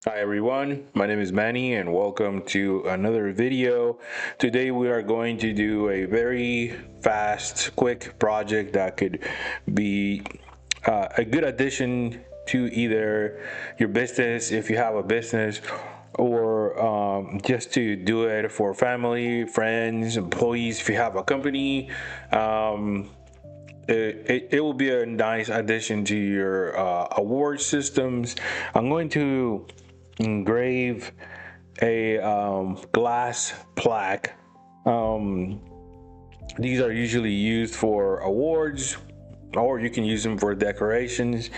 Hi everyone, my name is Manny and welcome to another video. Today we are going to do a very fast, quick project that could be a good addition to either your business if you have a business, or just to do it for family, friends, employees if you have a company. It will be a nice addition to your award systems. I'm going to engrave a glass plaque. Um, these are usually used for awards, or you can use them for decorations.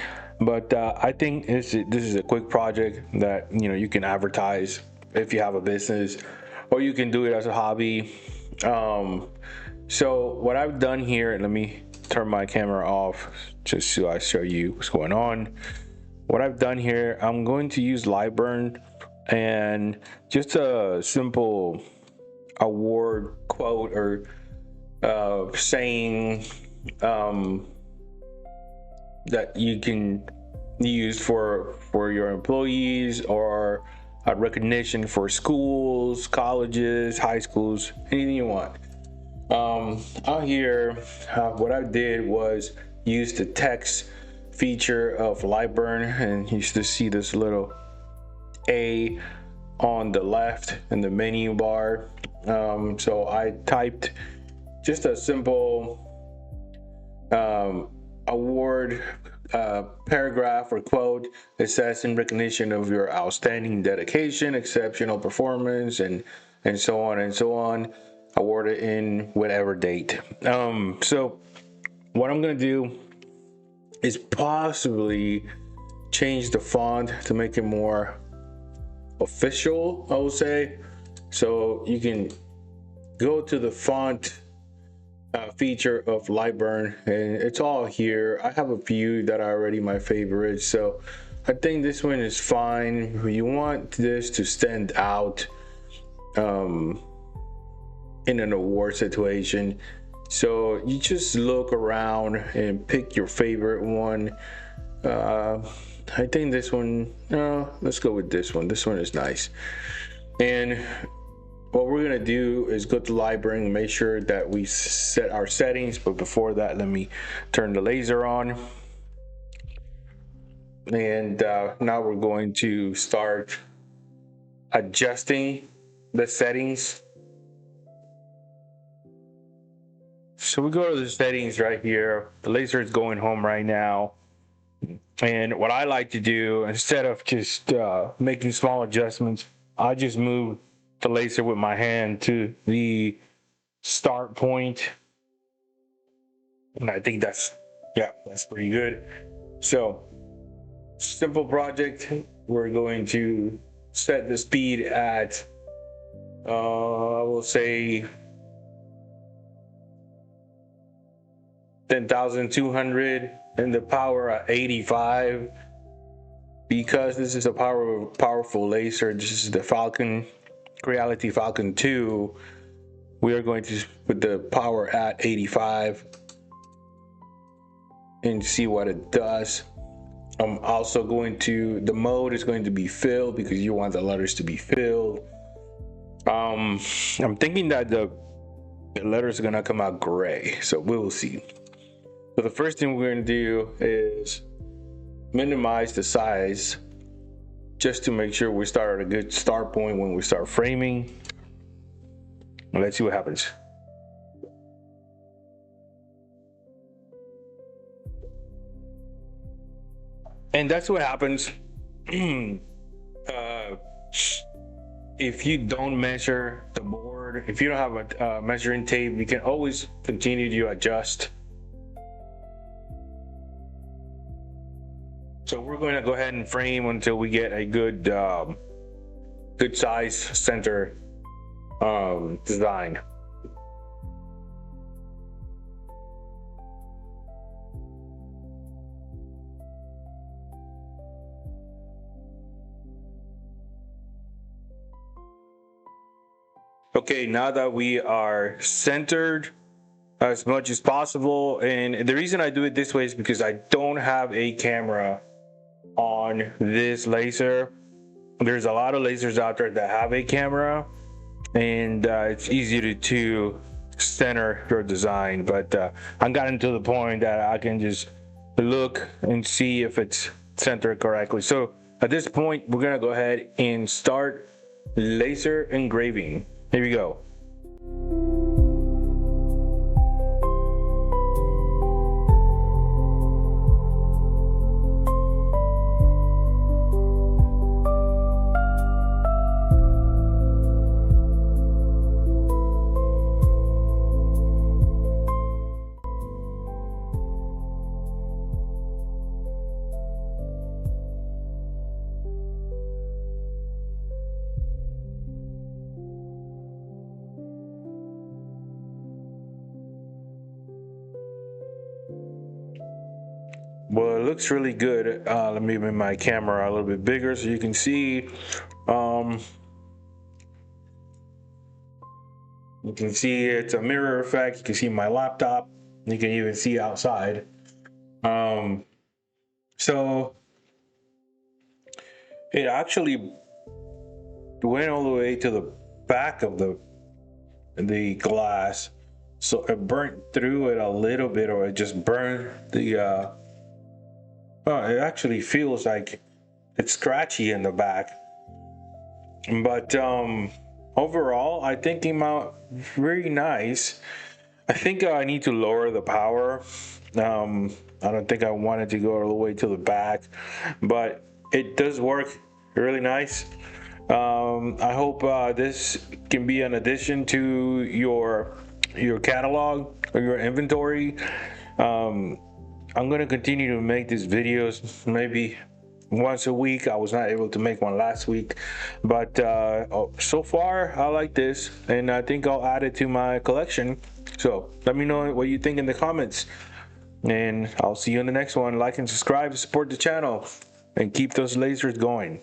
But I think this is a quick project that you can advertise if you have a business, or you can do it as a hobby. So what I've done here, let me turn my camera off just so I show you what's going on. What I've done here, I'm going to use Lightburn and just a simple award quote or saying um, that you can use for your employees, or a recognition for schools, colleges, high schools, anything you want. Out here, what I did was use the text feature of Lightburn, and you used to see this little A on the left in the menu bar. So I typed just a simple award paragraph or quote that says, in recognition of your outstanding dedication, exceptional performance, and so on and so on, awarded in whatever date. So what I'm gonna do is possibly change the font to make it more official, I would say. So you can go to the font feature of Lightburn, and it's all here. I have a few that are already my favorites, so I think this one is fine. You want this to stand out um, in an award situation, so you just look around and pick your favorite one. I think this one, no, let's go with this one. This one is nice. And what we're gonna do is go to Library and make sure that we set our settings. But before that, let me turn the laser on. And now we're going to start adjusting the settings. So we go to the settings right here. The laser is going home right now. And what I like to do, instead of just making small adjustments, I just move the laser with my hand to the start point. And I think that's pretty good. So, simple project. We're going to set the speed at, I will say, 10,200, and the power at 85. Because this is a powerful laser, this is the Falcon Creality Falcon 2. We are going to put the power at 85 and see what it does. I'm also going to, the mode is going to be filled because you want the letters to be filled. I'm thinking that the letters are gonna come out gray, so we will see. So the first thing we're gonna do is minimize the size, just to make sure we start at a good start point when we start framing. Let's see what happens. And that's what happens. uh, if you don't measure the board, if you don't have a measuring tape, you can always continue to adjust. So we're going to go ahead and frame until we get a good size center design. Okay, now that we are centered as much as possible, and the reason I do it this way is because I don't have a camera on this laser. there's a lot of lasers out there that have a camera, and it's easy to center your design. But I'm gotten to the point that I can just look and see if it's centered correctly. So at this point, we're gonna go ahead and start laser engraving. Here we go. Well, it looks really good. Let me make my camera a little bit bigger so you can see. You can see it's a mirror effect. You can see my laptop. You can even see outside. So it actually went all the way to the back of the glass, so it burnt through it a little bit, or it just burned the. It actually feels like it's scratchy in the back, but overall, I think it came out very nice. I think I need to lower the power. I don't think I wanted to go all the way to the back, but it does work really nice. I hope this can be an addition to your catalog or your inventory. I'm going to continue to make these videos maybe once a week. I was not able to make one last week, but so far I like this, and I think I'll add it to my collection. So let me know what you think in the comments, and I'll see you in the next one. Like and subscribe to support the channel and keep those lasers going.